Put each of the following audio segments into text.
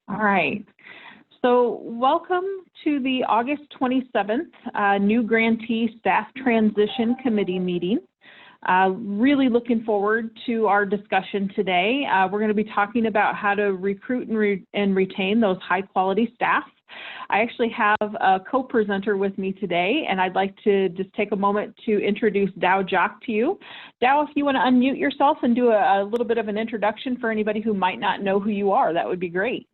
All right. So welcome to the August 27th new Grantee Staff Transition Committee meeting. Really looking forward to our discussion today. We're going to be talking about how to recruit and retain those high quality staff. I actually have a co-presenter with me today, and I'd like to just take a moment to introduce Dow Jock to you. Dow, if you want to unmute yourself and do a little bit of an introduction for anybody who might not know who you are, that would be great.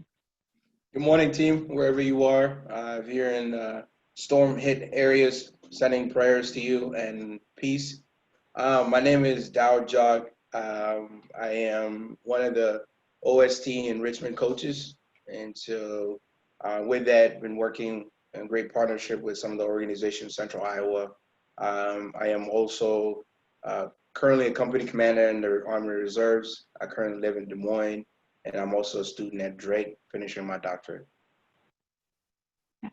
Good morning, team, wherever you are. Here in storm-hit areas, sending prayers to you and peace. My name is Dow Jock. I am one of the OST Enrichment coaches, and so with that, been working in great partnership with some of the organizations, Central Iowa. I am also currently a company commander in the Army Reserves. I currently live in Des Moines, and I'm also a student at Drake, finishing my doctorate. Yeah.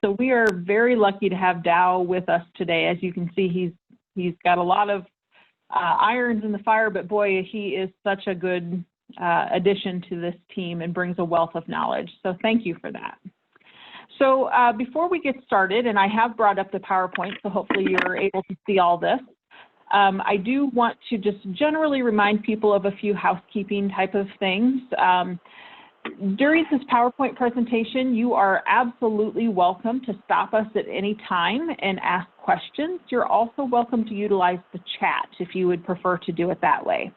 So we are very lucky to have Dow with us today. As you can see, he's got a lot of irons in the fire, but boy, he is such a good addition to this team and brings a wealth of knowledge. So thank you for that. So before we get started, and I have brought up the PowerPoint, so hopefully you're able to see all this. I do want to just generally remind people of a few housekeeping type of things. During this PowerPoint presentation, you are absolutely welcome to stop us at any time and ask questions. You're also welcome to utilize the chat if you would prefer to do it that way.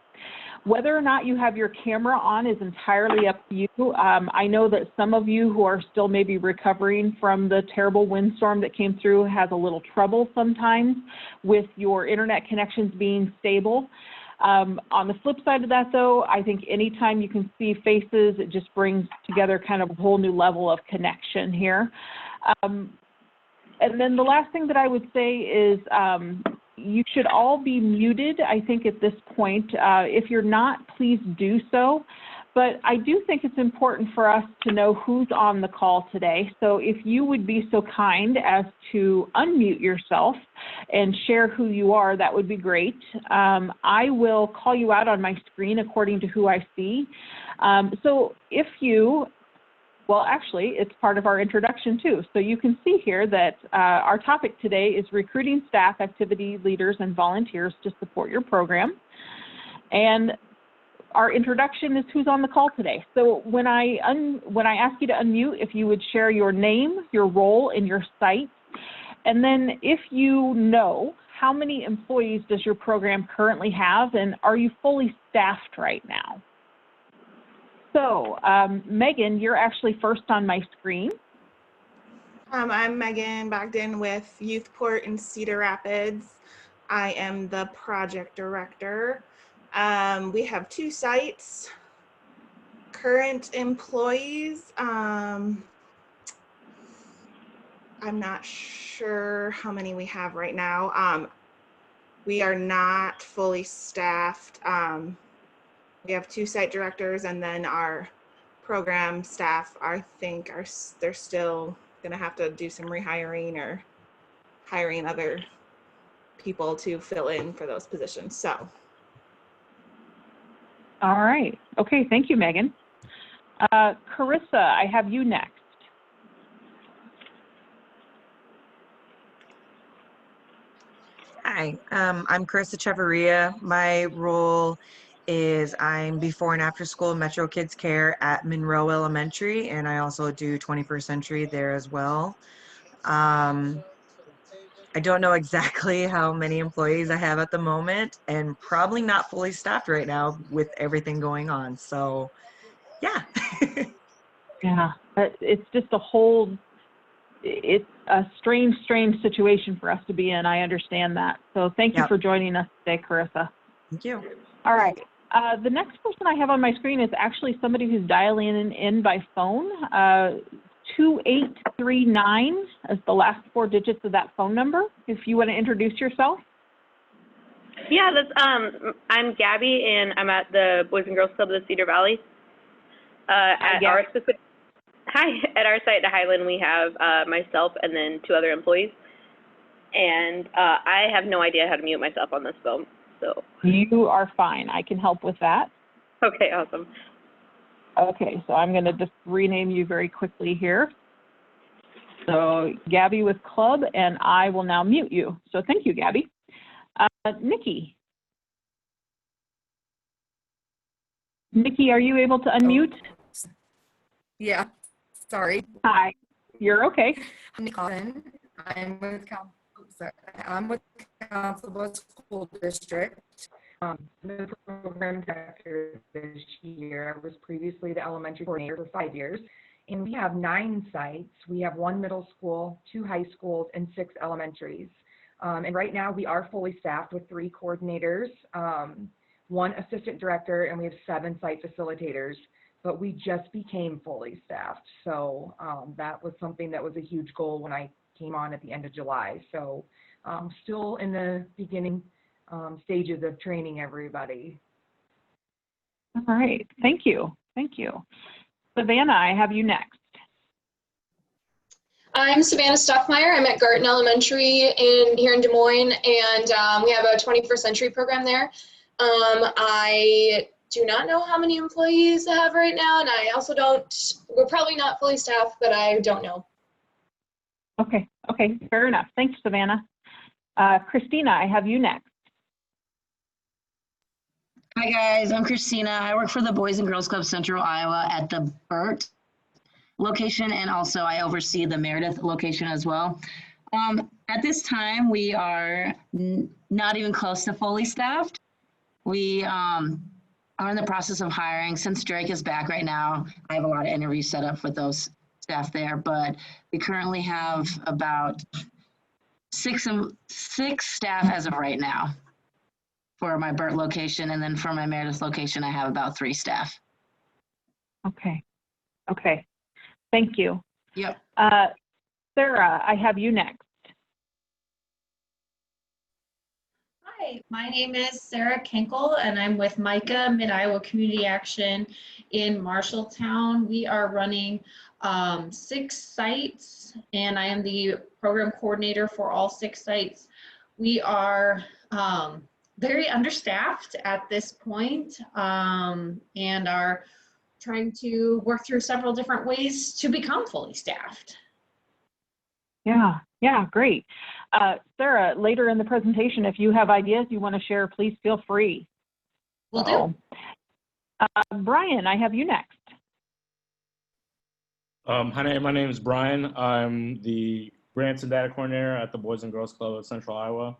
Whether or not you have your camera on is entirely up to you. I know that some of you who are still maybe recovering from the terrible windstorm that came through has a little trouble sometimes with your internet connections being stable. On the flip side of that, though, I think anytime you can see faces, it just brings together kind of a whole new level of connection here. And then the last thing that I would say is you should all be muted, I think, at this point. If you're not, please do so. But I do think it's important for us to know who's on the call today. So if you would be so kind as to unmute yourself and share who you are, that would be great. I will call you out on my screen according to who I see. So if you, well, actually, it's part of our introduction too. So you can see here that our topic today is recruiting staff, activity leaders, and volunteers to support your program. And our introduction is who's on the call today. So when I ask you to unmute, if you would share your name, your role, and your site, and then if you know, how many employees does your program currently have, and are you fully staffed right now? So Megan, you're actually first on my screen. I'm Megan Bogdan with Youthport in Cedar Rapids. I am the project director. We have 2 sites. Current employees, I'm not sure how many we have right now. We are not fully staffed. We have 2 site directors, and then our program staff, I think, they're still gonna have to do some rehiring or hiring other people to fill in for those positions. So. All right. Okay. Thank you, Megan. Carissa, I have you next. Hi, I'm Carissa Chavarria. My role is I'm before and after school Metro Kids Care at Monroe Elementary, and I also do 21st Century there as well. I don't know exactly how many employees I have at the moment, and probably not fully staffed right now with everything going on. So, yeah. Yeah, it's just it's a strange situation for us to be in. I understand that. So thank you for joining us today, Carissa. Thank you. All right. The next person I have on my screen is actually somebody who's dialing in by phone. 2839 is the last 4 digits of that phone number. If you want to introduce yourself. Yeah, that's I'm Gabby, and I'm at the Boys and Girls Club of the Cedar Valley. At our site at Highland, we have myself and then 2 other employees. And I have no idea how to mute myself on this phone. So you are fine. I can help with that. Okay, awesome. Okay, so I'm going to just rename you very quickly here. So Gabby with Club, and I will now mute you. So thank you, Gabby. Nikki. Nikki, are you able to unmute? Yeah, sorry. Hi, you're okay. I'm Nicole. I'm with Council School District. I'm the program director this year. I was previously the elementary coordinator for 5 years. And we have 9 sites. We have 1 middle school, 2 high schools, and 6 elementaries. And right now we are fully staffed with 3 coordinators, 1 assistant director, and we have 7 site facilitators. But we just became fully staffed. So that was something that was a huge goal when I came on at the end of July. So still in the beginning stages of training everybody. All right, thank you. Thank you. Savannah, I have you next. I'm Savannah Stockmeyer. I'm at Garton Elementary here in Des Moines, and we have a 21st century program there. I do not know how many employees I have right now, and I also we're probably not fully staffed, but I don't know. Okay, fair enough. Thanks, Savannah. Christina, I have you next. Hi guys, I'm Christina. I work for the Boys and Girls Club Central Iowa at the Burt location, and also I oversee the Meredith location as well. At this time, we are not even close to fully staffed. We are in the process of hiring. Since Drake is back right now, I have a lot of interviews set up with those staff there, but we currently have about six staff as of right now for my Burt location, and then for my Meredith location, I have about 3 staff. Okay, thank you. Yep. Sarah, I have you next. Hi, my name is Sarah Kenkel, and I'm with Micah Mid-Iowa Community Action in Marshalltown. We are running 6 sites, and I am the program coordinator for all 6 sites. We are very understaffed at this point, and are trying to work through several different ways to become fully staffed. Yeah, great. Sarah, later in the presentation, if you have ideas you want to share, please feel free. Will do. Brian, I have you next. Hi, my name is Brian. I'm the Grants and Data Coordinator at the Boys and Girls Club of Central Iowa.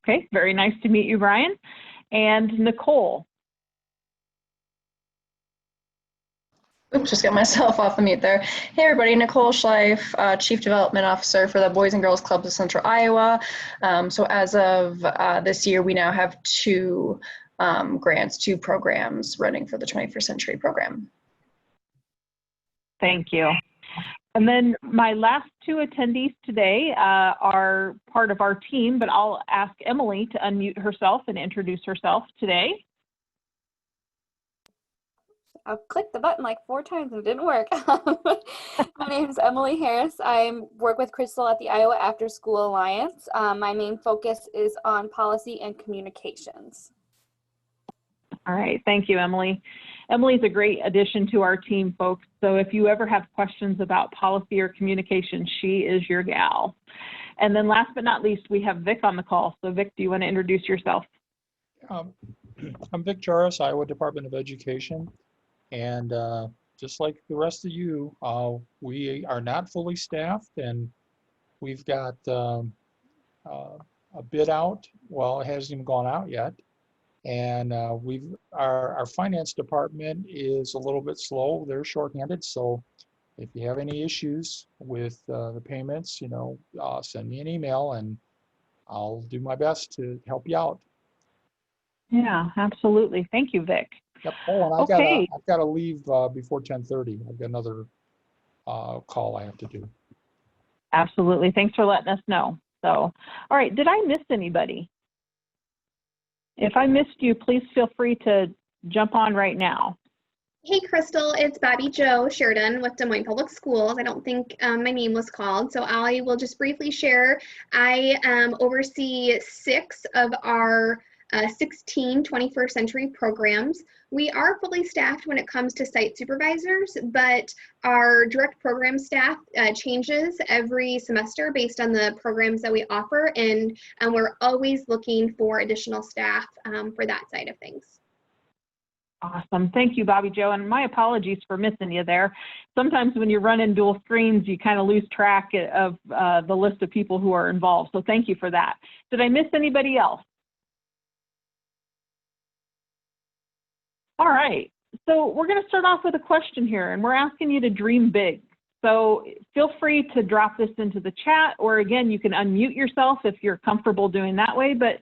Okay, very nice to meet you, Brian. And Nicole. Oops, just got myself off the mute there. Hey everybody, Nicole Schleif, Chief Development Officer for the Boys and Girls Clubs of Central Iowa. So as of this year, we now have 2 grants, 2 programs running for the 21st Century Program. Thank you. And then my last 2 attendees today are part of our team, but I'll ask Emily to unmute herself and introduce herself today. I've clicked the button like 4 times and it didn't work. My name is Emily Harris. I work with Crystal at the Iowa After School Alliance. My main focus is on policy and communications. All right, thank you, Emily. Emily's a great addition to our team, folks. So if you ever have questions about policy or communication, she is your gal. And then last but not least, we have Vic on the call. So Vic, do you want to introduce yourself? I'm Vic Jarvis, Iowa Department of Education. And just like the rest of you, we are not fully staffed, and we've got a bid out. Well, it hasn't even gone out yet. And our finance department is a little bit slow. They're shorthanded. So if you have any issues with the payments, send me an email and I'll do my best to help you out. Yeah, absolutely. Thank you, Vic. Yep. Oh, and I've got to leave before 10:30. I've got another call I have to do. Absolutely. Thanks for letting us know. So, all right. Did I miss anybody? If I missed you, please feel free to jump on right now. Hey, Crystal, it's Bobby Jo Sheridan with Des Moines Public Schools. I don't think my name was called, so I will just briefly share. I oversee 6 of our 16 21st century programs. We are fully staffed when it comes to site supervisors, but our direct program staff changes every semester based on the programs that we offer, and we're always looking for additional staff for that side of things. Awesome. Thank you, Bobby Joe. And my apologies for missing you there. Sometimes when you're running dual screens, you kind of lose track of the list of people who are involved. So thank you for that. Did I miss anybody else? All right. So we're going to start off with a question here, and we're asking you to dream big. So feel free to drop this into the chat, or again, you can unmute yourself if you're comfortable doing that way. But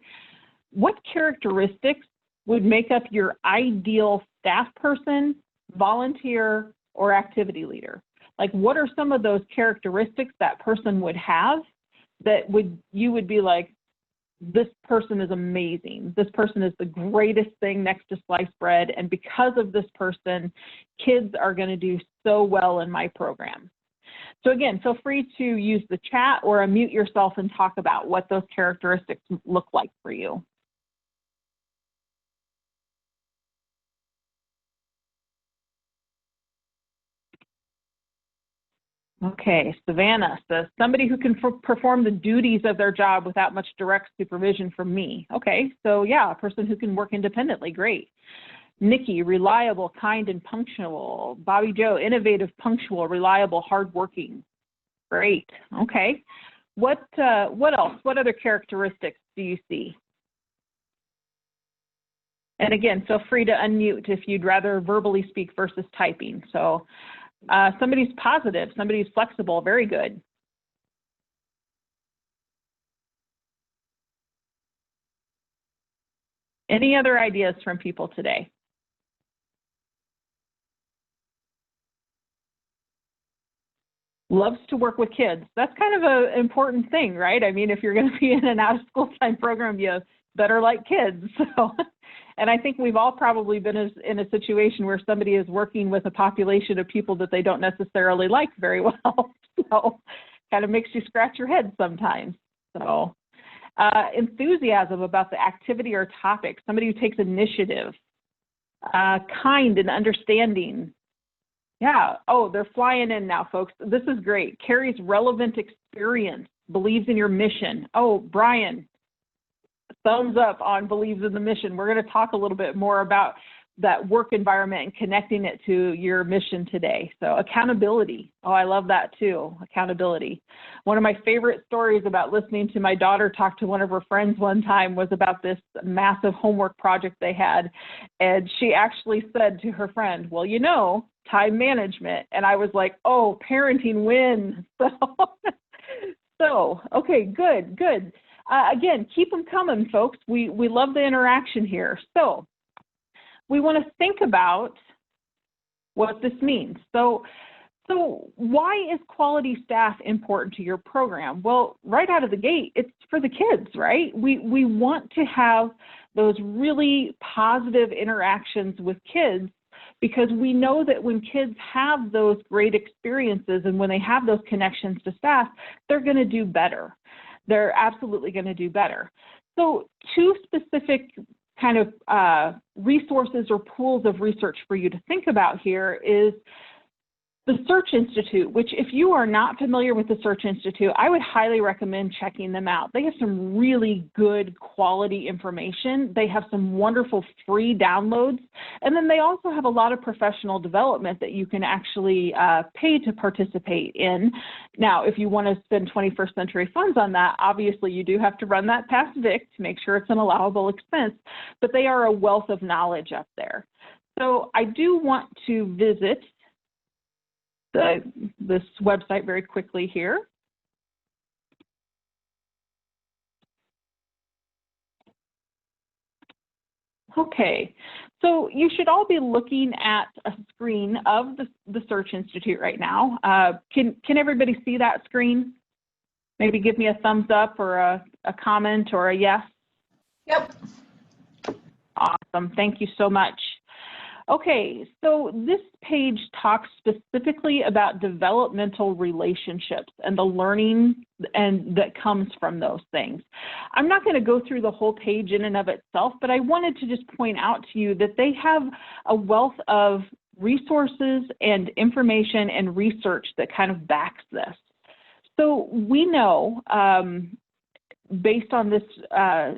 what characteristics would make up your ideal staff person, volunteer, or activity leader? Like, what are some of those characteristics that person would have that you would be like, this person is amazing. This person is the greatest thing next to sliced bread. And because of this person, kids are going to do so well in my program. So again, feel free to use the chat or unmute yourself and talk about what those characteristics look like for you. Okay, Savannah says, somebody who can perform the duties of their job without much direct supervision from me. Okay, so yeah, a person who can work independently, great. Nikki, reliable, kind, and punctual. Bobby Joe, innovative, punctual, reliable, hardworking. Great, okay. What else? What other characteristics do you see? And again, feel free to unmute if you'd rather verbally speak versus typing. So somebody's positive, somebody's flexible, very good. Any other ideas from people today? Loves to work with kids. That's kind of an important thing, right? I mean, if you're going to be in an out of school time program, you better like kids. So, and I think we've all probably been in a situation where somebody is working with a population of people that they don't necessarily like very well. So kind of makes you scratch your head sometimes. So enthusiasm about the activity or topic, somebody who takes initiative, kind and understanding. Yeah, oh, they're flying in now, folks. This is great. Carries relevant experience, believes in your mission. Oh, Brian, thumbs up on believes in the mission. We're going to talk a little bit more about that work environment and connecting it to your mission today. So accountability. Oh, I love that too, accountability. One of my favorite stories about listening to my daughter talk to one of her friends one time was about this massive homework project they had. And she actually said to her friend, well, you know, time management. And I was like, oh, parenting wins. So okay, good, good. Again, keep them coming, folks. We love the interaction here. So we want to think about what this means. So why is quality staff important to your program? Well, right out of the gate, it's for the kids, right? We want to have those really positive interactions with kids, because we know that when kids have those great experiences and when they have those connections to staff, they're going to do better. They're absolutely going to do better. So two specific kind of resources or pools of research for you to think about here is the Search Institute, which if you are not familiar with the Search Institute, I would highly recommend checking them out. They have some really good quality information. They have some wonderful free downloads. And then they also have a lot of professional development that you can actually pay to participate in. Now, if you want to spend 21st century funds on that, obviously you do have to run that past VIC to make sure it's an allowable expense, but they are a wealth of knowledge up there. So I do want to visit this website very quickly here. Okay, so you should all be looking at a screen of the Search Institute right now. Can everybody see that screen? Maybe give me a thumbs up or a comment or a yes. Yep. Awesome, thank you so much. Okay, so this page talks specifically about developmental relationships and the learning and that comes from those things. I'm not going to go through the whole page in and of itself, but I wanted to just point out to you that they have a wealth of resources and information and research that kind of backs this. So we know, based on this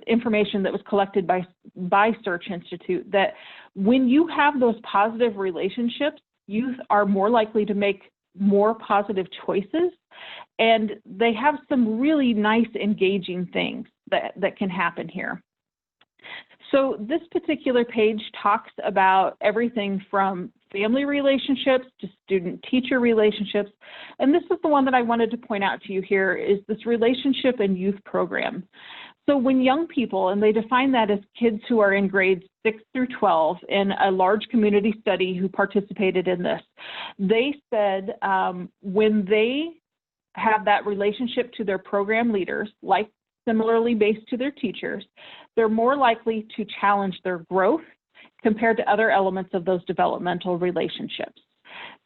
information that was collected by Search Institute, that when you have those positive relationships, youth are more likely to make more positive choices, and they have some really nice engaging things that can happen here. So this particular page talks about everything from family relationships to student-teacher relationships, and this is the one that I wanted to point out to you here, is this relationship and youth program. So when young people, and they define that as kids who are in grades 6 through 12 in a large community study who participated in this, they said when they have that relationship to their program leaders, like similarly based to their teachers, they're more likely to challenge their growth compared to other elements of those developmental relationships.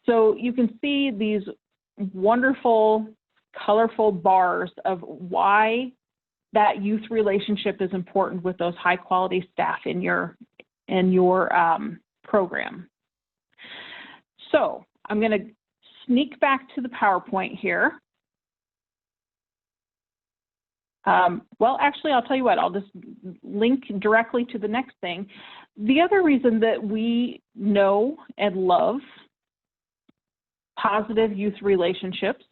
So you can see these wonderful, colorful bars of why that youth relationship is important with those high quality staff in your program. So I'm going to sneak back to the PowerPoint here. Well, actually, I'll tell you what, I'll just link directly to the next thing. The other reason that we know and love positive youth relationships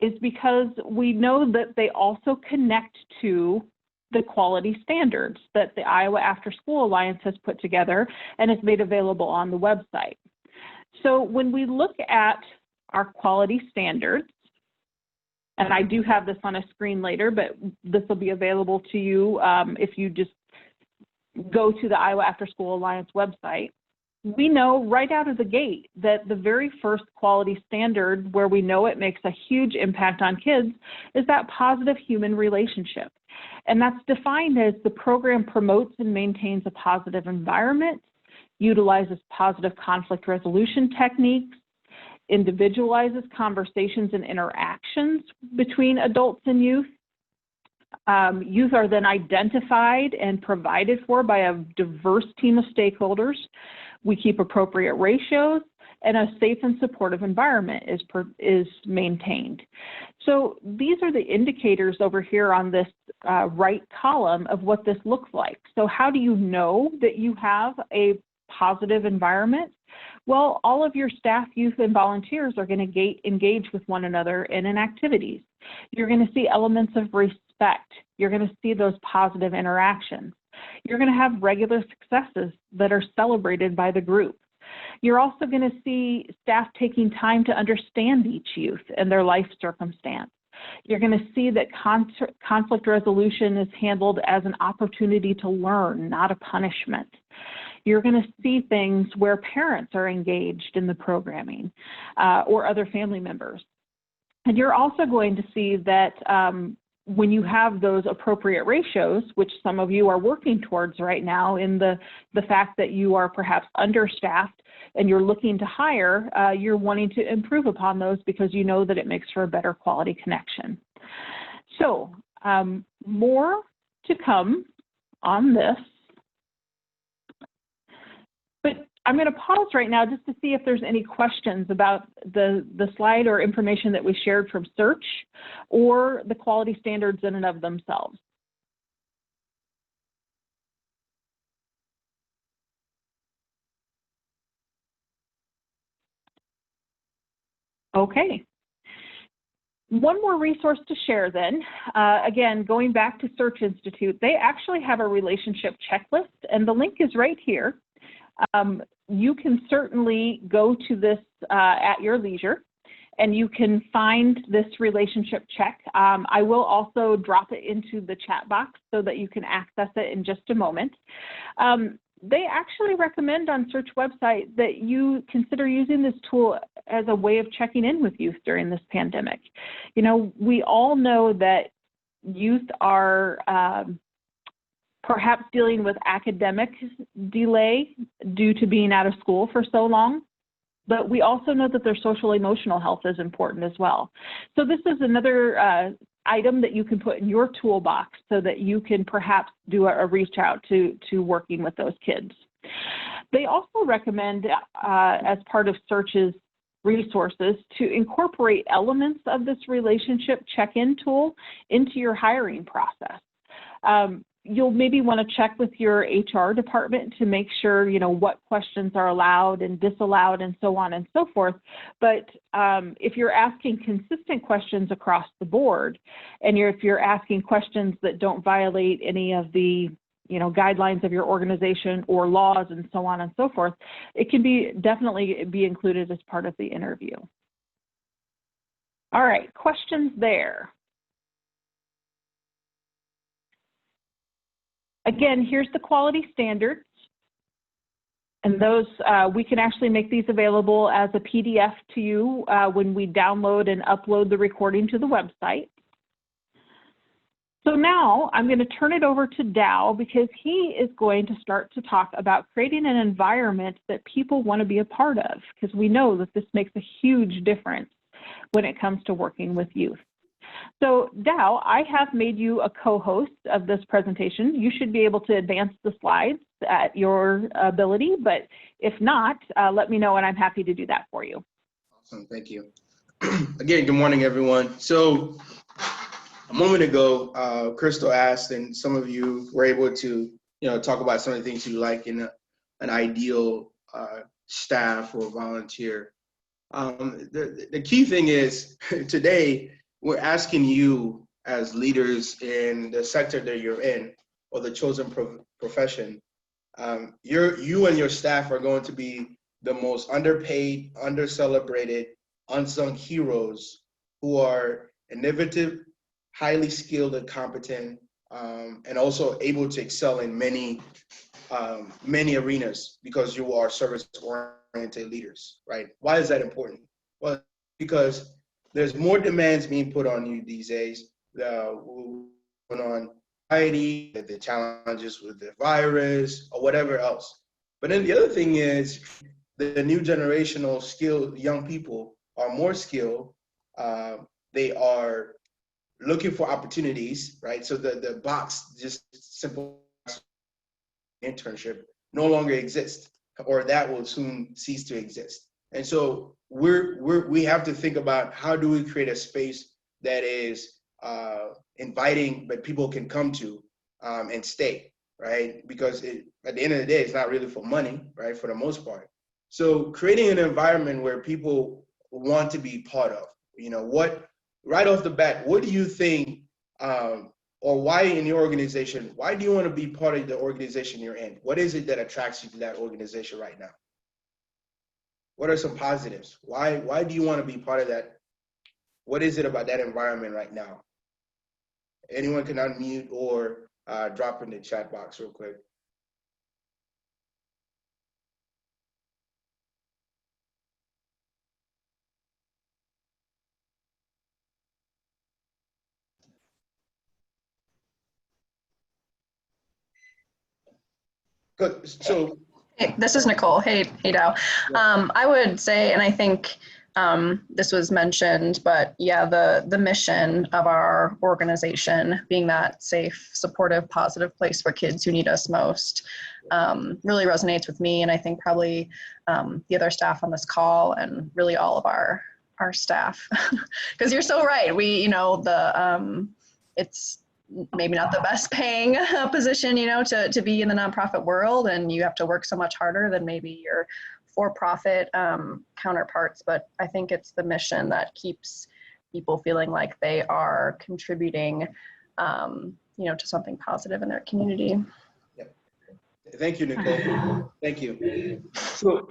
is because we know that they also connect to the quality standards that the Iowa After School Alliance has put together and is made available on the website. So when we look at our quality standards, and I do have this on a screen later, but this will be available to you if you just go to the Iowa After School Alliance website. We know right out of the gate that the very first quality standard where we know it makes a huge impact on kids is that positive human relationship. And that's defined as the program promotes and maintains a positive environment, utilizes positive conflict resolution techniques, individualizes conversations and interactions between adults and youth. Youth are then identified and provided for by a diverse team of stakeholders. We keep appropriate ratios, and a safe and supportive environment is maintained. So these are the indicators over here on this right column of what this looks like. So how do you know that you have a positive environment? Well, all of your staff, youth, and volunteers are going to engage with one another in activities. You're going to see elements of respect. You're going to see those positive interactions. You're going to have regular successes that are celebrated by the group. You're also going to see staff taking time to understand each youth and their life circumstance. You're going to see that conflict resolution is handled as an opportunity to learn, not a punishment. You're going to see things where parents are engaged in the programming or other family members. And you're also going to see that when you have those appropriate ratios, which some of you are working towards right now in the fact that you are perhaps understaffed and you're looking to hire, you're wanting to improve upon those because you know that it makes for a better quality connection. So more to come on this. But I'm going to pause right now just to see if there's any questions about the slide or information that we shared from Search or the quality standards in and of themselves. Okay. One more resource to share then, again, going back to Search Institute, they actually have a relationship checklist, and the link is right here. You can certainly go to this at your leisure, and you can find this relationship check. I will also drop it into the chat box so that you can access it in just a moment. They actually recommend on Search website that you consider using this tool as a way of checking in with youth during this pandemic. You know, we all know that youth are perhaps dealing with academic delay due to being out of school for so long. But we also know that their social emotional health is important as well. So this is another item that you can put in your toolbox so that you can perhaps do a reach out to working with those kids. They also recommend, as part of Search's resources, to incorporate elements of this relationship check-in tool into your hiring process. You'll maybe want to check with your HR department to make sure, you know, what questions are allowed and disallowed and so on and so forth. But if you're asking consistent questions across the board, and if you're asking questions that don't violate any of the, you know, guidelines of your organization or laws and so on and so forth, it can be definitely be included as part of the interview. All right, questions there. Again, here's the quality standards. And those, we can actually make these available as a PDF to you when we download and upload the recording to the website. So now I'm going to turn it over to Dow, because he is going to start to talk about creating an environment that people want to be a part of, because we know that this makes a huge difference when it comes to working with youth. So Dow, I have made you a co-host of this presentation. You should be able to advance the slides at your ability, but if not, let me know and I'm happy to do that for you. Awesome, thank you. Again, good morning, everyone. So a moment ago, Crystal asked, and some of you were able to, you know, talk about some of the things you like in an ideal staff or volunteer. The key thing is today, we're asking you as leaders in the sector that you're in, or the chosen profession, you and your staff are going to be the most underpaid, under-celebrated, unsung heroes who are innovative, highly skilled and competent, and also able to excel in many arenas, because you are service-oriented leaders, right? Why is that important? Well, because there's more demands being put on you these days, on society, the challenges with the virus, or whatever else. But then the other thing is, the new generational skilled young people are more skilled. They are looking for opportunities, right? So the box, just simple internship, no longer exists, or that will soon cease to exist. And so we have to think about, how do we create a space that is inviting, but people can come to and stay, right? Because at the end of the day, it's not really for money, right? For the most part. So creating an environment where people want to be part of, you know, right off the bat, what do you think, or why in your organization, why do you want to be part of the organization you're in? What is it that attracts you to that organization right now? What are some positives? Why do you want to be part of that? What is it about that environment right now? Anyone can unmute or drop in the chat box real quick. Good. So, hey, this is Nicole. Hey Dow. I would say, and I think this was mentioned, but yeah, the mission of our organization, being that safe, supportive, positive place for kids who need us most, really resonates with me, and I think probably the other staff on this call, and really all of our staff, because you're so right. We, you know, it's maybe not the best paying position, you know, to be in the nonprofit world, and you have to work so much harder than maybe your for-profit counterparts. But I think it's the mission that keeps people feeling like they are contributing, you know, to something positive in their community. Yep. Thank you, Nicole. Thank you. So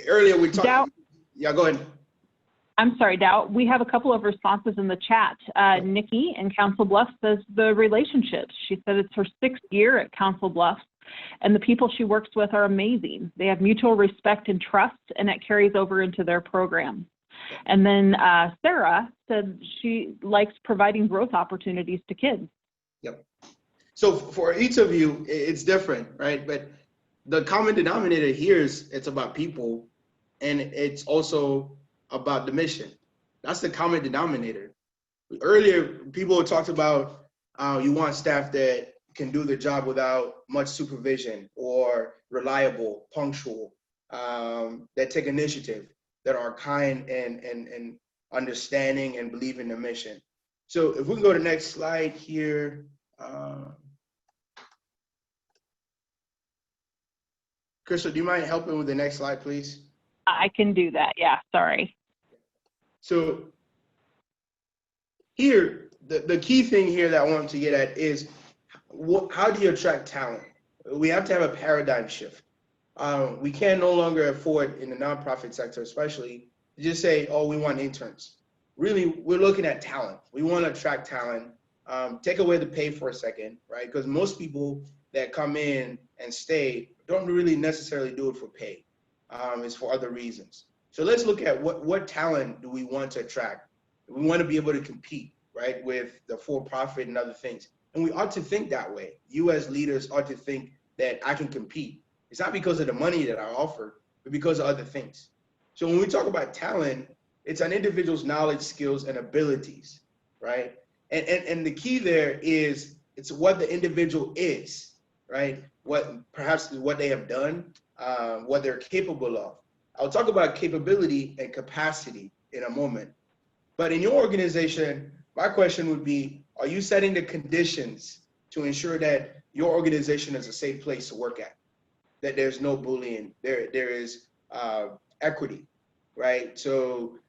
earlier we talked. Yeah, go ahead. I'm sorry, Dow. We have a couple of responses in the chat. Nikki in Council Bluffs says the relationships. She said it's her 6th year at Council Bluffs, and the people she works with are amazing. They have mutual respect and trust, and it carries over into their program. And then Sarah said she likes providing growth opportunities to kids. Yep. So for each of you, it's different, right? But the common denominator here is it's about people, and it's also about the mission. That's the common denominator. Earlier, people talked about you want staff that can do the job without much supervision, or reliable, punctual, that take initiative, that are kind and understanding and believe in the mission. So if we can go to the next slide here. Crystal, do you mind helping with the next slide, please? I can do that. Yeah, sorry. So here, the key thing here that I want to get at is how do you attract talent? We have to have a paradigm shift. We can no longer afford, in the nonprofit sector especially, to just say, oh, we want interns. Really, we're looking at talent. We want to attract talent. Take away the pay for a second, right? Because most people that come in and stay don't really necessarily do it for pay. It's for other reasons. So let's look at what talent do we want to attract? We want to be able to compete, right, with the for-profit and other things. And we ought to think that way. You as leaders ought to think that I can compete. It's not because of the money that I offer, but because of other things. So when we talk about talent, it's an individual's knowledge, skills, and abilities, right? And the key there is it's what the individual is, right? Perhaps what they have done, what they're capable of. I'll talk about capability and capacity in a moment. But in your organization, my question would be, are you setting the conditions to ensure that your organization is a safe place to work at? That there's no bullying, there is equity, right? So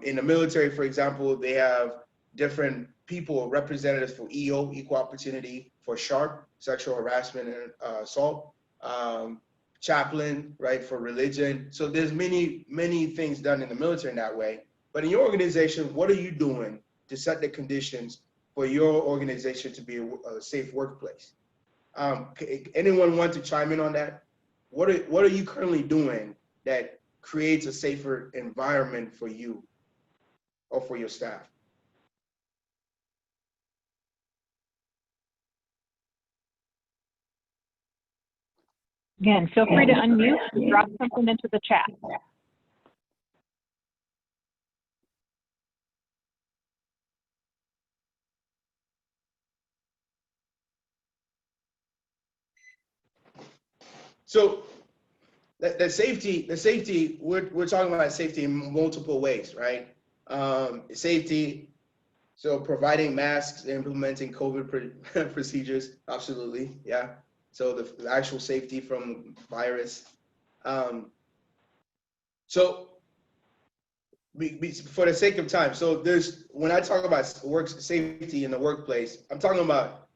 in the military, for example, they have different people, representatives for EO, equal opportunity, for SHARP, sexual harassment and assault, chaplain, right, for religion. So there's many things done in the military in that way. But in your organization, what are you doing to set the conditions for your organization to be a safe workplace? Anyone want to chime in on that? What are you currently doing that creates a safer environment for you or for your staff? Again, feel free to unmute and drop something into the chat. So the safety, we're talking about safety in multiple ways, right? Safety, so providing masks, implementing COVID procedures, absolutely, yeah. So the actual safety from virus. So for the sake of time, so when I talk about work safety in the workplace, I'm talking about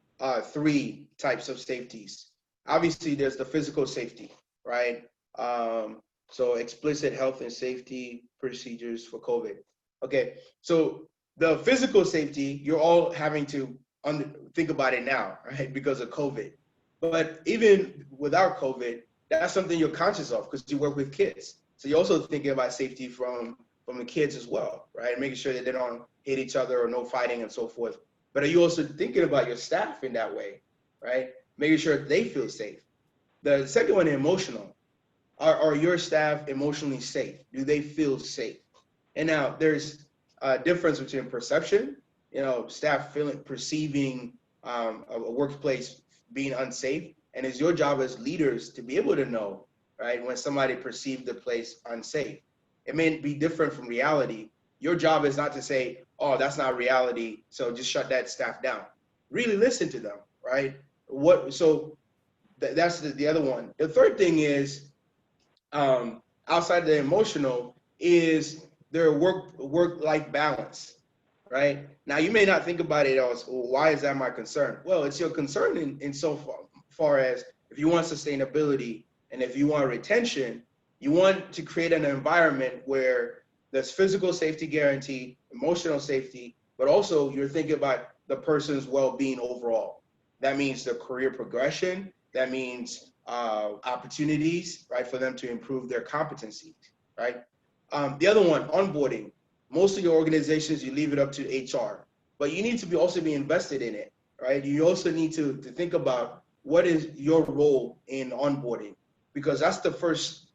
3 types of safeties. Obviously, there's the physical safety, right? So explicit health and safety procedures for COVID. Okay, so the physical safety, you're all having to think about it now, right? Because of COVID. But even without COVID, that's something you're conscious of because you work with kids. So you're also thinking about safety from the kids as well, right? Making sure that they don't hit each other or no fighting and so forth. But are you also thinking about your staff in that way, right? Making sure they feel safe. The second one, emotional. Are your staff emotionally safe? Do they feel safe? And now there's a difference between perception, staff perceiving a workplace being unsafe, and it's your job as leaders to be able to know, right, when somebody perceived the place unsafe. It may be different from reality. Your job is not to say, oh, that's not reality, so just shut that staff down. Really listen to them, right? That's the other one. The third thing is, outside the emotional, is their work-life balance, right? Now, you may not think about it as, well, why is that my concern? Well, it's your concern in so far as if you want sustainability and if you want retention, you want to create an environment where there's physical safety guarantee, emotional safety, but also you're thinking about the person's well-being overall. That means the career progression. That means opportunities, right, for them to improve their competencies, right? The other one, onboarding. Most of your organizations, you leave it up to HR, but you need to also be invested in it, right, you also need to think about what is your role in onboarding, because that's the first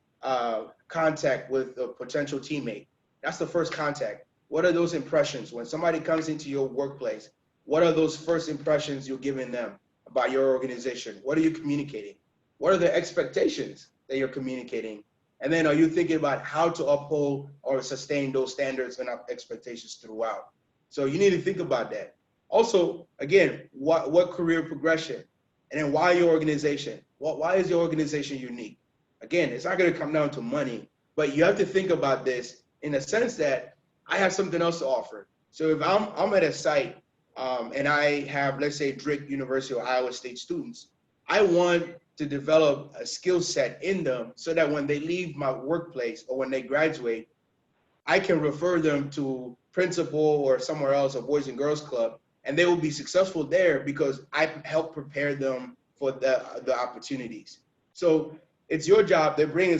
contact with a potential teammate. That's the first contact. What are those impressions? When somebody comes into your workplace, what are those first impressions you're giving them about your organization? What are you communicating? What are the expectations that you're communicating? And then are you thinking about how to uphold or sustain those standards and expectations throughout? So you need to think about that. Also, again, what career progression? And then why your organization? Why is your organization unique? Again, it's not going to come down to money, but you have to think about this in a sense that I have something else to offer. So if I'm at a site and I have, let's say, Drake University or Iowa State students, I want to develop a skill set in them so that when they leave my workplace or when they graduate, I can refer them to principal or somewhere else, a Boys and Girls Club, and they will be successful there because I helped prepare them for the opportunities. So it's your job. They're bringing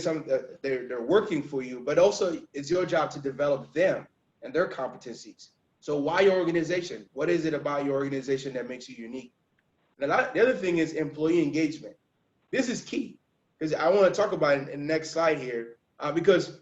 they're working for you, but also it's your job to develop them and their competencies. So why your organization? What is it about your organization that makes you unique? Now, the other thing is employee engagement. This is key because I want to talk about it in the next slide here because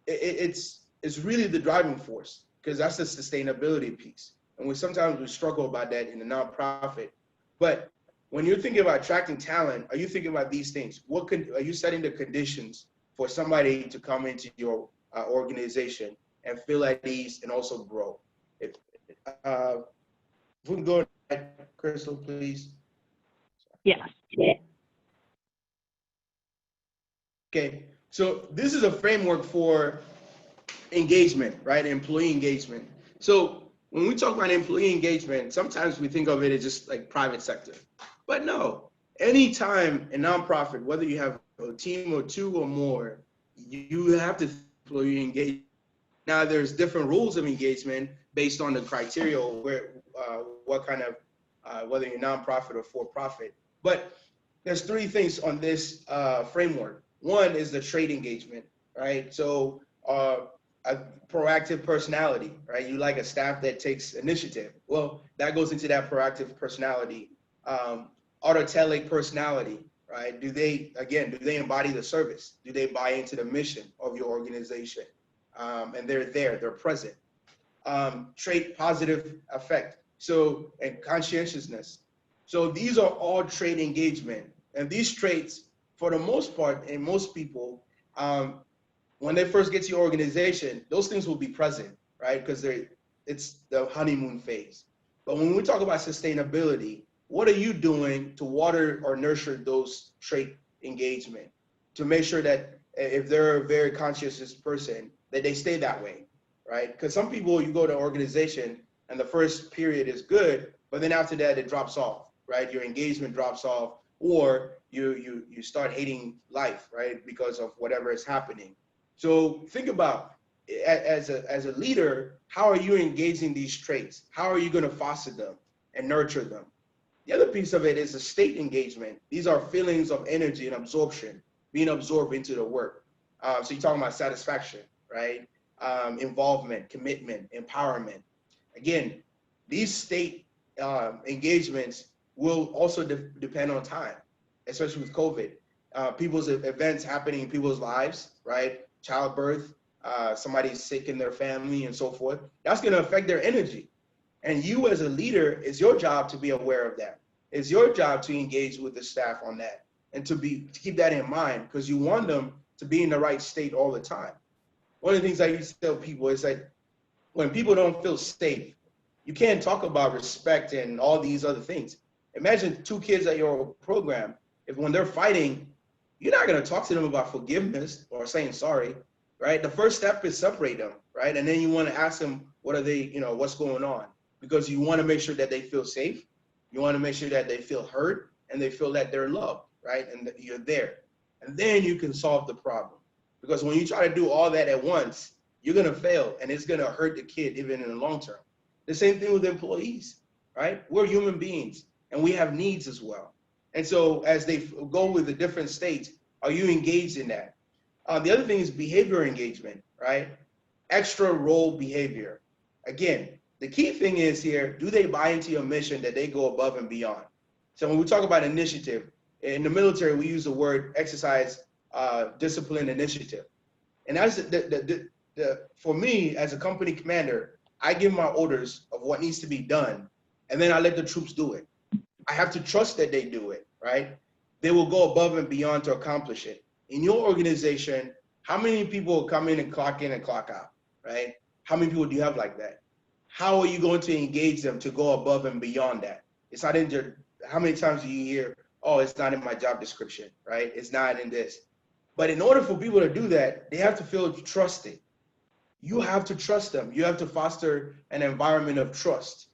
it's really the driving force, because that's the sustainability piece. And sometimes we struggle about that in the nonprofit. But when you're thinking about attracting talent, are you thinking about these things? Are you setting the conditions for somebody to come into your organization and feel at ease and also grow? If we can go ahead, Crystal, please. Yes. Okay, so this is a framework for engagement, right? Employee engagement. So when we talk about employee engagement, sometimes we think of it as just like private sector. But no, anytime a nonprofit, whether you have a team or two or more, you have to employee engagement. Now there's different rules of engagement based on the criteria where what kind of whether you're nonprofit or for-profit. But there's three things on this framework. One is the trait engagement, right? So a proactive personality, right? You like a staff that takes initiative. Well, that goes into that proactive personality. Autotelic personality, right? Do they embody the service? Do they buy into the mission of your organization? And they're present. Trait positive affect. So, and conscientiousness. So these are all trait engagement. And these traits, for the most part, in most people, when they first get to your organization, those things will be present, right? Because it's the honeymoon phase. But when we talk about sustainability, what are you doing to water or nurture those trait engagement to make sure that if they're a very conscientious person, that they stay that way, right? Because some people, you go to an organization and the first period is good, but then after that, it drops off, right? Your engagement drops off, or you start hating life, right? Because of whatever is happening. So think about, as a leader, how are you engaging these traits? How are you going to foster them and nurture them? The other piece of it is the state engagement. These are feelings of energy and absorption, being absorbed into the work. So you're talking about satisfaction, right? Involvement, commitment, empowerment. Again, these state engagements will also depend on time, especially with COVID. People's events happening in people's lives, right? Childbirth, somebody's sick in their family and so forth. That's going to affect their energy. And you as a leader, it's your job to be aware of that. It's your job to engage with the staff on that and to keep that in mind, because you want them to be in the right state all the time. One of the things I used to tell people is that when people don't feel safe, you can't talk about respect and all these other things. Imagine two kids at your program, if when they're fighting, you're not going to talk to them about forgiveness or saying sorry, right? The first step is separate them, right? And then you want to ask them, what are they, what's going on? Because you want to make sure that they feel safe. You want to make sure that they feel heard and they feel that they're loved, right? And that you're there. And then you can solve the problem. Because when you try to do all that at once, you're going to fail and it's going to hurt the kid even in the long term. The same thing with employees, right? We're human beings and we have needs as well. And so as they go with the different states, are you engaged in that? The other thing is behavior engagement, right? Extra role behavior. Again, The key thing is here, do they buy into your mission that they go above and beyond? So when we talk about initiative, in the military, we use the word exercise, discipline, initiative. And that's for me as a company commander, I give my orders of what needs to be done, and then I let the troops do it. I have to trust that they do it, right? They will go above and beyond to accomplish it. In your organization, how many people come in and clock out, right? How many people do you have like that? How are you going to engage them to go above and beyond that? It's not in your, how many times do you hear, oh, it's not in my job description, right? It's not in this. But in order for people to do that, they have to feel trusted. You have to trust them. You have to foster an environment of trust,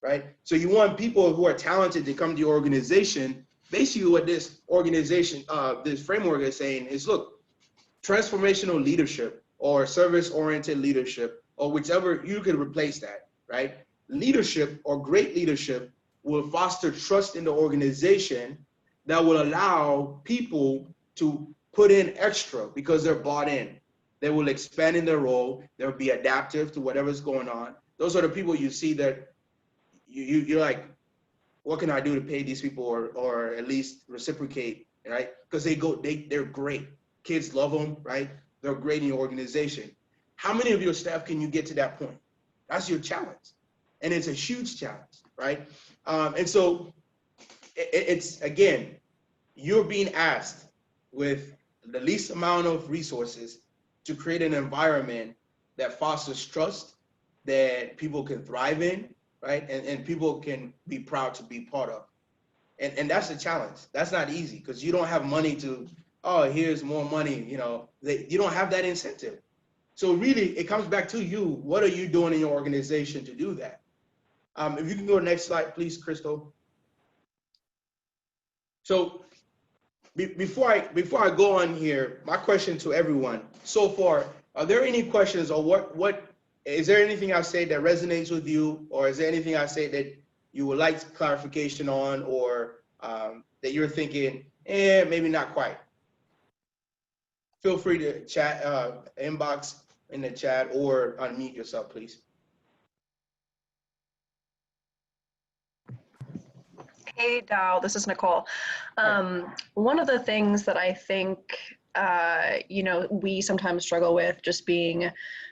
right? So you want people who are talented to come to your organization. Basically what this organization, this framework is saying is, look, transformational leadership or service-oriented leadership, or whichever, you could replace that, right? Leadership or great leadership will foster trust in the organization that will allow people to put in extra because they're bought in. They will expand in their role. They'll be adaptive to whatever's going on. Those are the people you see that you're like, what can I do to pay these people or at least reciprocate, right? Because they're great. Kids love them, right? They're great in your organization. How many of your staff can you get to that point? That's your challenge. And it's a huge challenge, right? And so it's, again, you're being asked with the least amount of resources to create an environment that fosters trust, that people can thrive in, right? And people can be proud to be part of. And that's the challenge. That's not easy because you don't have money to, oh, here's more money, you know, you don't have that incentive. So really, it comes back to you. What are you doing in your organization to do that? If you can go to the next slide, please, Crystal. So before I go on here, my question to everyone so far, are there any questions or what is there anything I say that resonates with you, or is there anything I say that you would like clarification on, or that you're thinking, maybe not quite? Feel free to chat, inbox in the chat, or unmute yourself, please. Hey, Dow, this is Nicole. One of the things that I think, you know, we sometimes struggle with just being, you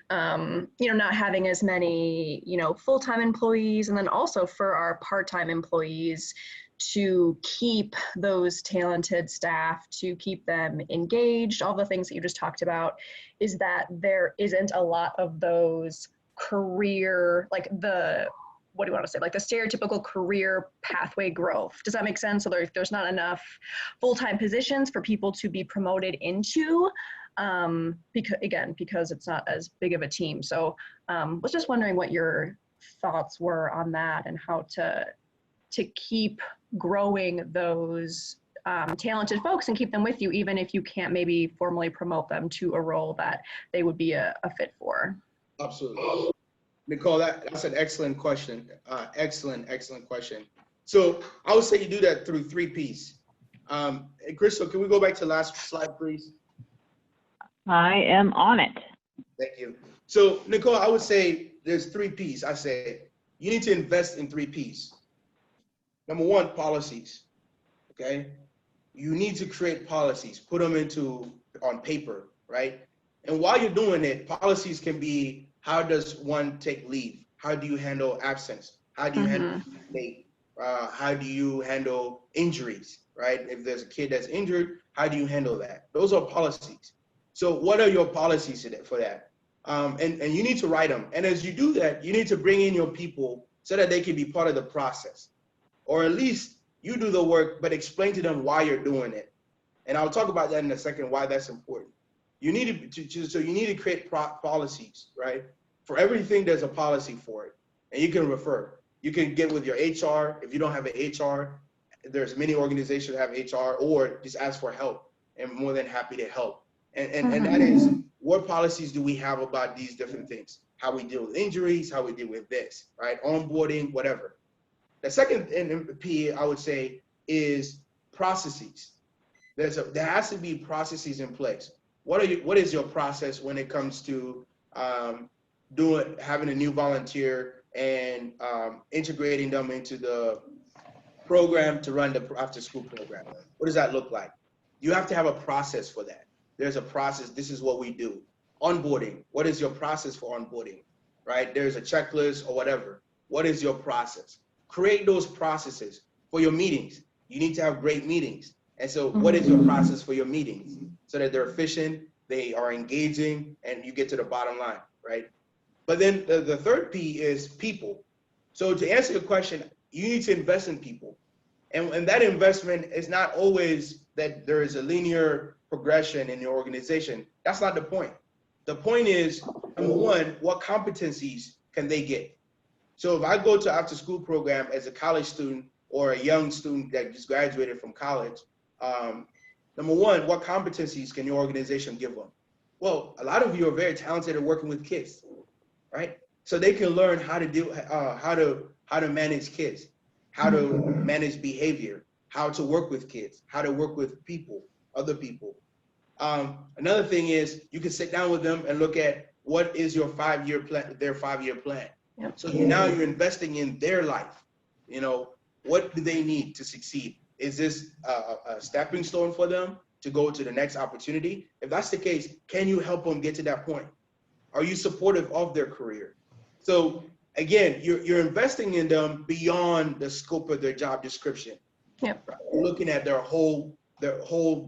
know, not having as many, you know, full-time employees, and then also for our part-time employees to keep those talented staff, to keep them engaged, all the things that you just talked about, is that there isn't a lot of those career, like the, what do you want to say, like the stereotypical career pathway growth. Does that make sense? So there's not enough full-time positions for people to be promoted into, because it's not as big of a team. So was just wondering what your thoughts were on that and how to keep growing those talented folks and keep them with you, even if you can't maybe formally promote them to a role that they would be a fit for. Absolutely. Nicole, that's an excellent question. Excellent question. So I would say you do that through 3 Ps. Crystal, can we go back to the last slide, please? I am on it. Thank you. So Nicole, I would say there's 3 Ps. I say you need to invest in 3 Ps. Number 1, policies, okay? You need to create policies, put them on paper, right? And while you're doing it, policies can be, how does one take leave? How do you handle absence? How do you handle late? How do you handle injuries, right? If there's a kid that's injured, how do you handle that? Those are policies. So what are your policies for that? And you need to write them. And as you do that, you need to bring in your people so that they can be part of the process. Or at least you do the work, but explain to them why you're doing it. And I'll talk about that in a second, why that's important. You need so you need to create policies, right? For everything, there's a policy for it. And you can refer. You can get with your HR. If you don't have an HR, there's many organizations that have HR, or just ask for help. And more than happy to help. And that is, what policies do we have about these different things? How we deal with injuries, how we deal with this, right? Onboarding, whatever. The second P, I would say, is processes. There has to be processes in place. What is your process when it comes to having a new volunteer and integrating them into the program to run the after school program. What does that look like? You have to have a process for that. There's a process. This is what we do. Onboarding. What is your process for onboarding? Right? There's a checklist or whatever. What is your process? Create those processes for your meetings. You need to have great meetings. And so what is your process for your meetings so that they're efficient, they are engaging, and you get to the bottom line, right? But then the third P is people. So to answer your question, you need to invest in people. And that investment is not always that there is a linear progression in your organization. That's not the point. The point is, number one, what competencies can they get? So if I go to after school program as a college student or a young student that just graduated from college, number one, what competencies can your organization give them? Well, a lot of you are very talented at working with kids, right? So they can learn how to do, how to manage kids, how to manage behavior, how to work with kids, how to work with people, other people. Another thing is you can sit down with them and look at what is your 5-year plan, their 5-year plan. Yep. So now you're investing in their life. You know, what do they need to succeed? Is this a stepping stone for them to go to the next opportunity? If that's the case, can you help them get to that point? Are you supportive of their career? So again, you're investing in them beyond the scope of their job description. Yep. Right? You're looking at their whole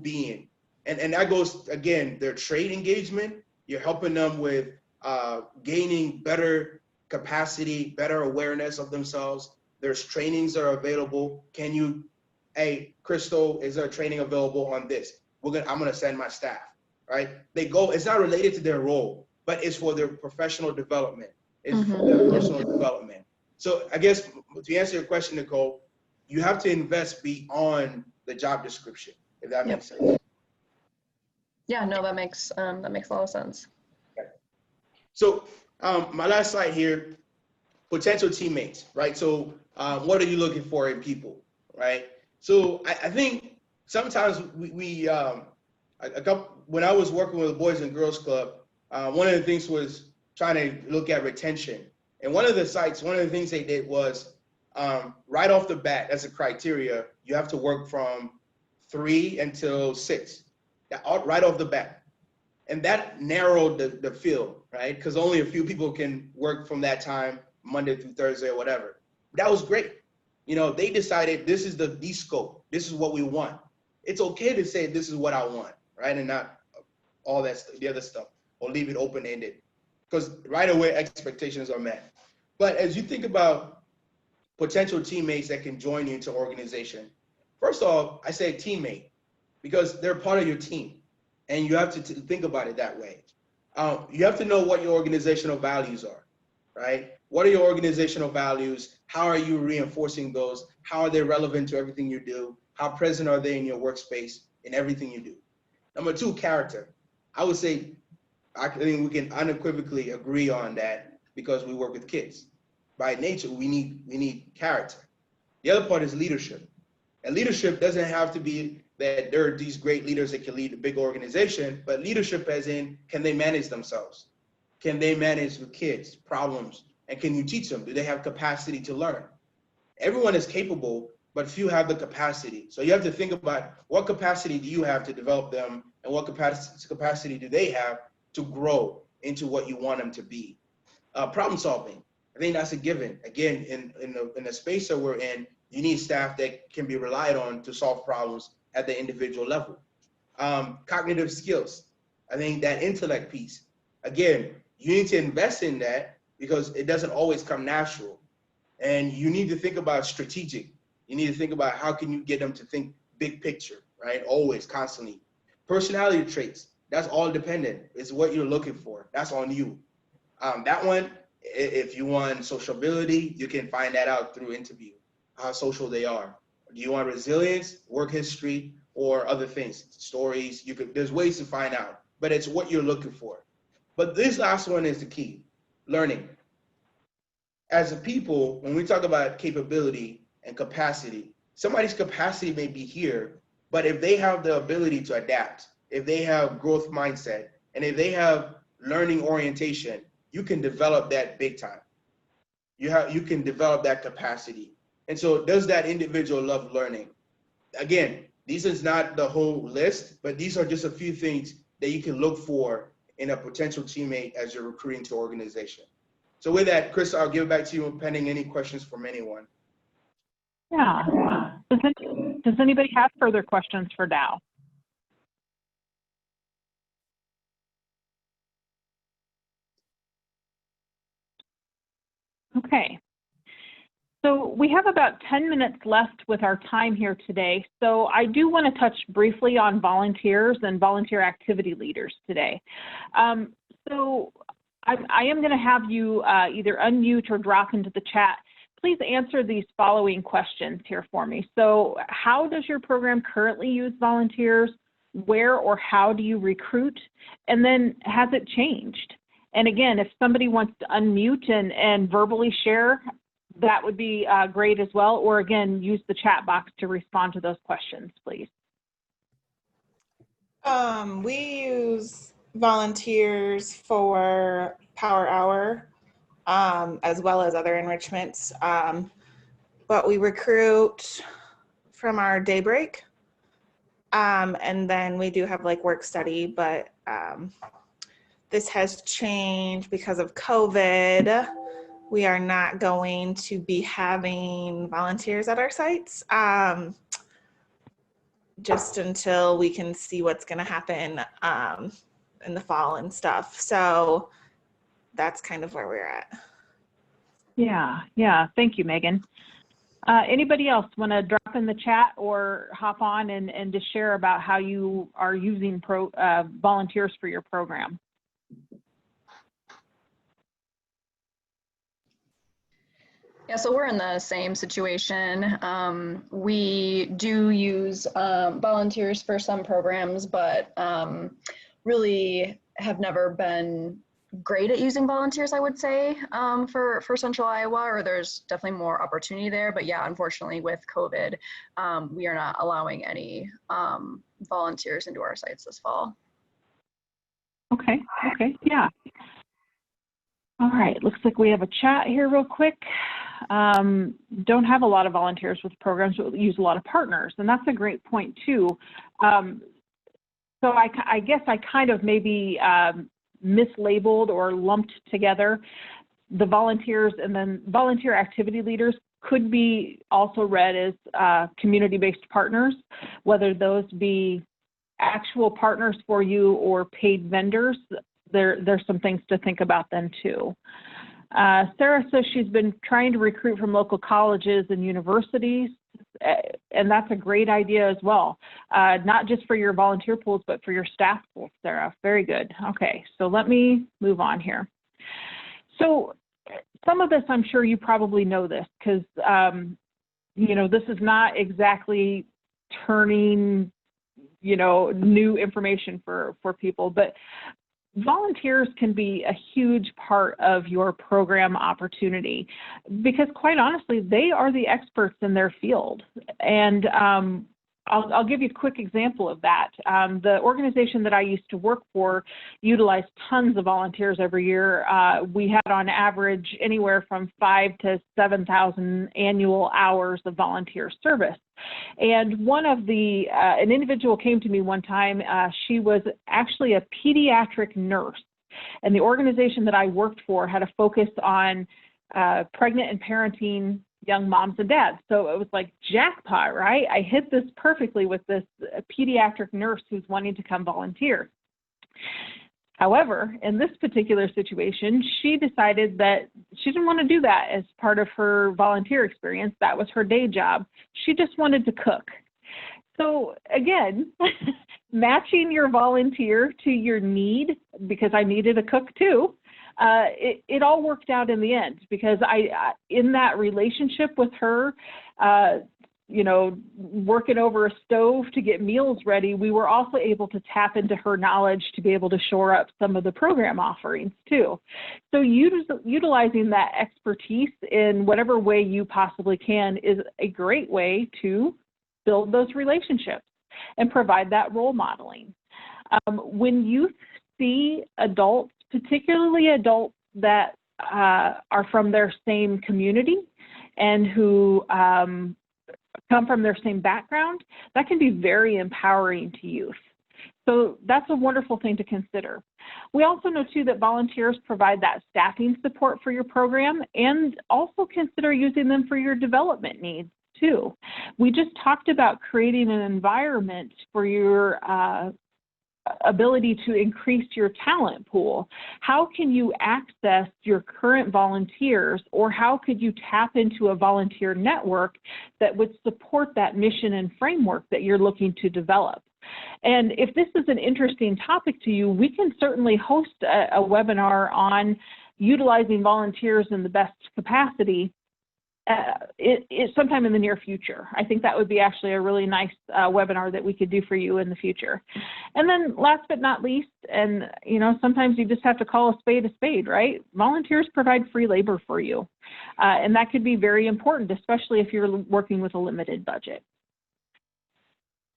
being. And that goes, again, their trade engagement. You're helping them with gaining better capacity, better awareness of themselves. There's trainings that are available. Can you, hey, Crystal, is there training available on this? I'm gonna send my staff, right? They go, it's not related to their role, but it's for their professional development. It's for their personal development. So I guess to answer your question, Nicole, you have to invest beyond the job description, if that makes sense. Yeah, no, that makes a lot of sense. Okay. So my last slide here, potential teammates, right? So what are you looking for in people, right? So I think sometimes when I was working with the Boys and Girls Club, one of the things was trying to look at retention. And one of the things they did was right off the bat, as a criteria, you have to work from 3 until 6. Right off the bat. And that narrowed the field, right? Because only a few people can work from that time, Monday through Thursday or whatever. That was great. You know, they decided this is the scope. This is what we want. It's okay to say this is what I want, right? And not all that the other stuff, or leave it open-ended. Because right away expectations are met. But as you think about potential teammates that can join you into organization, first off, I say teammate, because they're part of your team, and you have to think about it that way. You have to know what your organizational values are, right? What are your organizational values? How are you reinforcing those? How are they relevant to everything you do? How present are they in your workspace in everything you do? Number 2, character. I would say, I think we can unequivocally agree on that because we work with kids. By nature, we need character. The other part is leadership. And leadership doesn't have to be that there are these great leaders that can lead a big organization, but leadership as in, can they manage themselves? Can they manage with kids, problems? And can you teach them? Do they have capacity to learn? Everyone is capable, but few have the capacity. So you have to think about what capacity do you have to develop them, and what capacity do they have to grow into what you want them to be. Problem solving, I think that's a given. Again, in the space that we're in, you need staff that can be relied on to solve problems at the individual level. Cognitive skills, I think that intellect piece, again, you need to invest in that because it doesn't always come natural. And you need to think about strategic. You need to think about how can you get them to think big picture, right? Always, constantly. Personality traits, that's all dependent. It's what you're looking for. That's on you. That one, if you want sociability, you can find that out through interview, how social they are. Do you want resilience, work history, or other things, stories? There's ways to find out, but it's what you're looking for. But this last one is the key, learning. As a people, when we talk about capability and capacity, somebody's capacity may be here, but if they have the ability to adapt, if they have growth mindset, and if they have learning orientation, you can develop that big time. you can develop that capacity. And so does that individual love learning? Again, these is not the whole list, but these are just a few things that you can look for in a potential teammate as you're recruiting to organization. So with that, Chris, I'll give it back to you pending any questions from anyone. Yeah. Does anybody have further questions for Dow? Okay. So we have about 10 minutes left with our time here today. So I do want to touch briefly on volunteers and volunteer activity leaders today. So I am going to have you either unmute or drop into the chat. Please answer these following questions here for me. So how does your program currently use volunteers? Where or how do you recruit? And then has it changed? And again, if somebody wants to unmute and verbally share, that would be great as well. Or again, use the chat box to respond to those questions, please. We use volunteers for Power Hour, as well as other enrichments. But we recruit from our day break. And then we do have like work study, but this has changed because of COVID. We are not going to be having volunteers at our sites just until we can see what's going to happen in the fall and stuff. So that's kind of where we're at. Yeah. Thank you, Megan. Anybody else want to drop in the chat or hop on and just share about how you are using volunteers for your program? Yeah, so we're in the same situation. We do use volunteers for some programs, but really have never been great at using volunteers, I would say, for Central Iowa, or there's definitely more opportunity there. But yeah, unfortunately with COVID, we are not allowing any volunteers into our sites this fall. Okay, yeah. All right, looks like we have a chat here real quick. Don't have a lot of volunteers with programs, but use a lot of partners, and that's a great point too. So I guess I kind of maybe mislabeled or lumped together the volunteers, and then volunteer activity leaders could be also read as community-based partners, whether those be actual partners for you or paid vendors. There's some things to think about then too. Sarah says she's been trying to recruit from local colleges and universities, and that's a great idea as well. Not just for your volunteer pools, but for your staff pools, Sarah. Very good. Okay, so let me move on here. So some of this, I'm sure you probably know this, because this is not exactly turning, new information for people, but volunteers can be a huge part of your program opportunity because, quite honestly, they are the experts in their field. And I'll give you a quick example of that. The organization that I used to work for utilized tons of volunteers every year. We had on average anywhere from 5,000 to 7,000 annual hours of volunteer service. And one of an individual came to me one time. She was actually a pediatric nurse, and the organization that I worked for had a focus on pregnant and parenting young moms and dads. So it was like jackpot, right? I hit this perfectly with this pediatric nurse who's wanting to come volunteer. However, in this particular situation, she decided that she didn't want to do that as part of her volunteer experience. That was her day job. She just wanted to cook. So again, matching your volunteer to your need, because I needed a cook too, it all worked out in the end, because in that relationship with her, working over a stove to get meals ready, we were also able to tap into her knowledge to be able to shore up some of the program offerings too. So utilizing that expertise in whatever way you possibly can is a great way to build those relationships and provide that role modeling. When you see adults, particularly adults that are from their same community and who come from their same background, that can be very empowering to youth. So that's a wonderful thing to consider. We also know too that volunteers provide that staffing support for your program, and also consider using them for your development needs too. We just talked about creating an environment for your ability to increase your talent pool. How can you access your current volunteers, or how could you tap into a volunteer network that would support that mission and framework that you're looking to develop? And if this is an interesting topic to you, we can certainly host a webinar on utilizing volunteers in the best capacity sometime in the near future. I think that would be actually a really nice webinar that we could do for you in the future. And then last but not least, and sometimes you just have to call a spade, right? Volunteers provide free labor for you. And that could be very important, especially if you're working with a limited budget.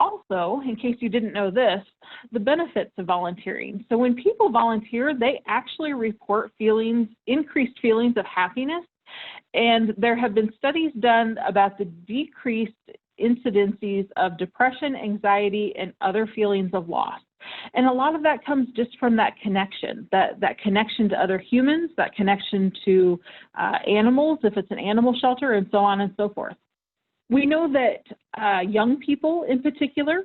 Also, in case you didn't know this, the benefits of volunteering. So when people volunteer, they actually report increased feelings of happiness. And there have been studies done about the decreased incidences of depression, anxiety, and other feelings of loss. And a lot of that comes just from that connection, that connection to other humans, that connection to animals, if it's an animal shelter, and so on and so forth. We know that young people in particular,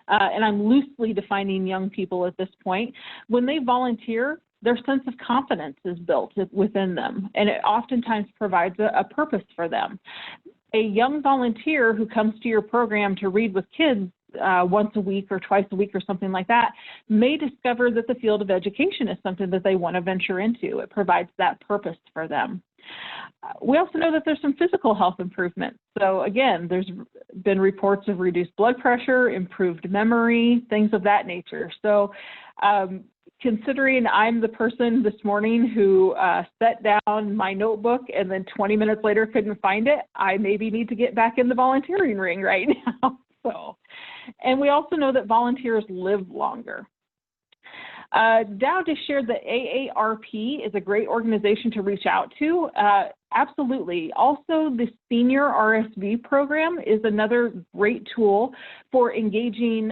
and I'm loosely defining young people at this point, when they volunteer, their sense of confidence is built within them, and it oftentimes provides a purpose for them. A young volunteer who comes to your program to read with kids once a week or twice a week or something like that may discover that the field of education is something that they want to venture into. It provides that purpose for them. We also know that there's some physical health improvements. So again, there's been reports of reduced blood pressure, improved memory, things of that nature. So considering I'm the person this morning who set down my notebook and then 20 minutes later couldn't find it, I maybe need to get back in the volunteering ring right now. And we also know that volunteers live longer. Dow just shared that AARP is a great organization to reach out to. Absolutely. Also, the Senior RSV program is another great tool for engaging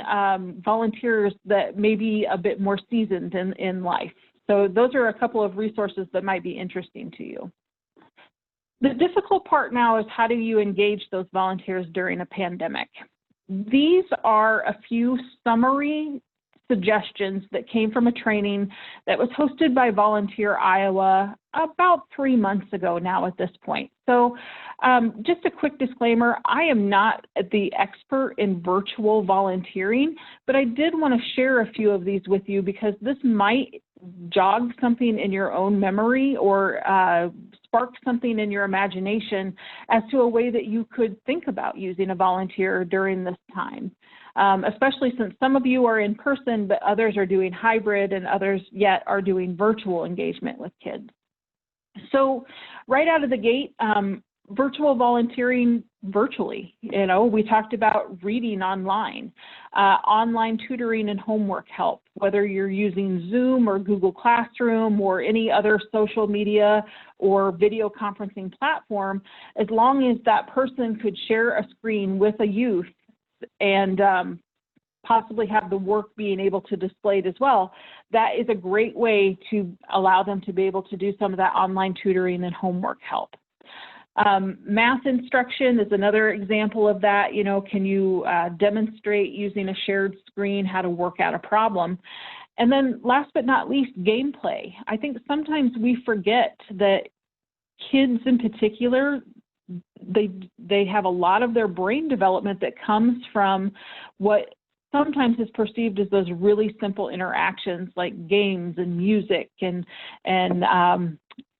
volunteers that may be a bit more seasoned in life. So those are a couple of resources that might be interesting to you. The difficult part now is how do you engage those volunteers during a pandemic? These are a few summary suggestions that came from a training that was hosted by Volunteer Iowa about 3 months ago now at this point. So just a quick disclaimer, I am not the expert in virtual volunteering, but I did want to share a few of these with you because this might jog something in your own memory or spark something in your imagination as to a way that you could think about using a volunteer during this time. Especially since some of you are in person, but others are doing hybrid and others yet are doing virtual engagement with kids. So right out of the gate, virtual volunteering virtually, we talked about reading online, online tutoring and homework help, whether you're using Zoom or Google Classroom or any other social media or video conferencing platform, as long as that person could share a screen with a youth and possibly have the work being able to display it as well, that is a great way to allow them to be able to do some of that online tutoring and homework help. Math instruction is another example of that. Can you demonstrate using a shared screen how to work out a problem? And then last but not least, gameplay. I think sometimes we forget that kids in particular, they have a lot of their brain development that comes from what sometimes is perceived as those really simple interactions like games and music and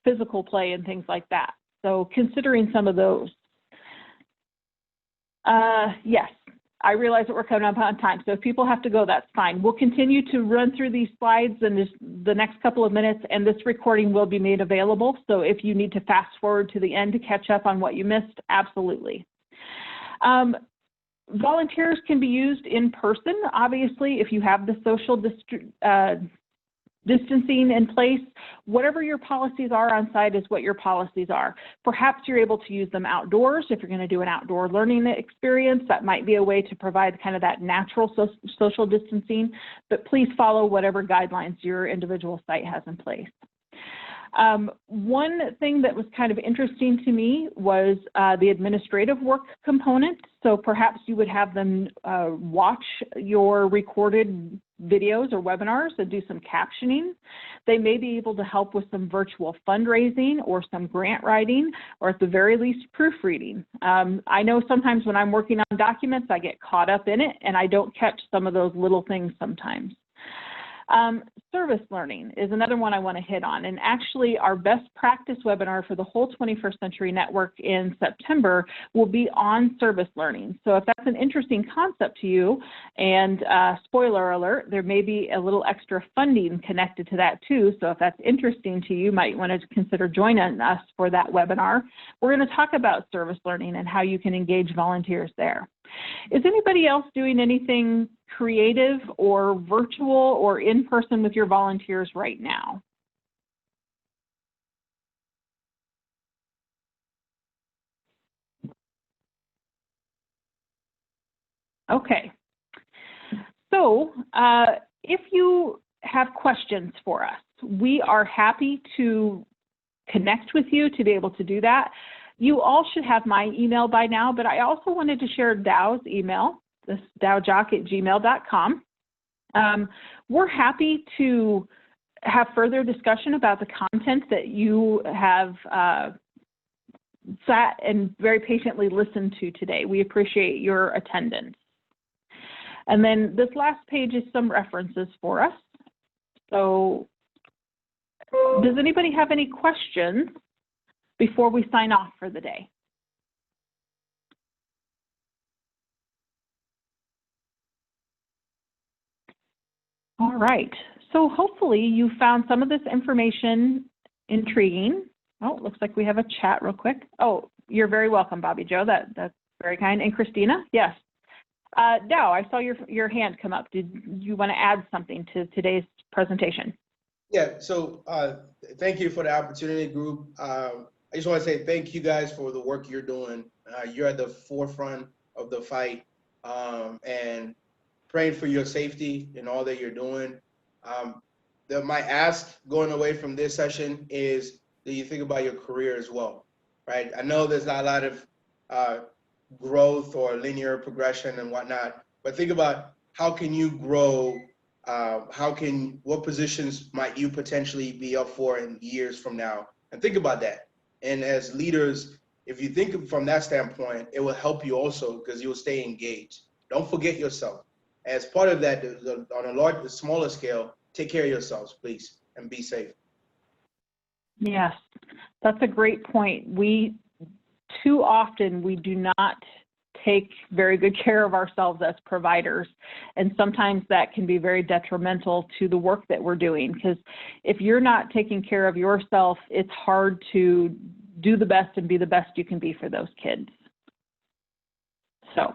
physical play and things like that. So considering some of those. Yes, I realize that we're coming up on time, so if people have to go, that's fine. We'll continue to run through these slides in the next couple of minutes, and this recording will be made available. So if you need to fast forward to the end to catch up on what you missed, absolutely. Volunteers can be used in person, obviously, if you have the social distancing in place. Whatever your policies are on site is what your policies are. Perhaps you're able to use them outdoors. If you're going to do an outdoor learning experience, that might be a way to provide kind of that natural social distancing, but please follow whatever guidelines your individual site has in place. One thing that was kind of interesting to me was the administrative work component. So perhaps you would have them watch your recorded videos or webinars and do some captioning. They may be able to help with some virtual fundraising or some grant writing, or at the very least proofreading. I know sometimes when I'm working on documents, I get caught up in it and I don't catch some of those little things sometimes. Service learning is another one I want to hit on, and actually our best practice webinar for the whole 21st Century Network in September will be on service learning. So if that's an interesting concept to you, and spoiler alert, there may be a little extra funding connected to that too, so if that's interesting to you, you might want to consider joining us for that webinar. We're going to talk about service learning and how you can engage volunteers there. Is anybody else doing anything creative or virtual or in person with your volunteers right now? Okay. So if you have questions for us, we are happy to connect with you to be able to do that. You all should have my email by now, but I also wanted to share Dow's email, this dowjock@gmail.com. We're happy to have further discussion about the content that you have sat and very patiently listened to today. We appreciate your attendance. And then this last page is some references for us. So does anybody have any questions before we sign off for the day? All right, so hopefully you found some of this information intriguing. Oh, it looks like we have a chat real quick. Oh, you're very welcome, Bobby Joe. That's very kind. And Christina, yes. Dow, I saw your hand come up. Did you want to add something to today's presentation? Yeah, so thank you for the opportunity, group. I just want to say thank you guys for the work you're doing. You're at the forefront of the fight, and praying for your safety in all that you're doing. My ask going away from this session is that you think about your career as well, right? I know there's not a lot of growth or linear progression and whatnot, but think about how can you grow, what positions might you potentially be up for in years from now? And think about that. And as leaders, if you think from that standpoint, it will help you also because you'll stay engaged. Don't forget yourself. As part of that, on a smaller scale, take care of yourselves, please, and be safe. Yes, that's a great point. Too often we do not take very good care of ourselves as providers, and sometimes that can be very detrimental to the work that we're doing, because if you're not taking care of yourself, it's hard to do the best and be the best you can be for those kids. So,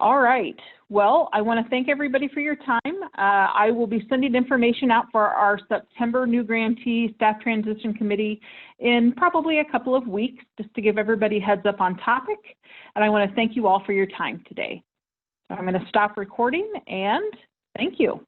all right. Well, I want to thank everybody for your time. I will be sending information out for our September new grantee staff transition committee in probably a couple of weeks, just to give everybody heads up on topic. And I want to thank you all for your time today. So I'm going to stop recording and thank you.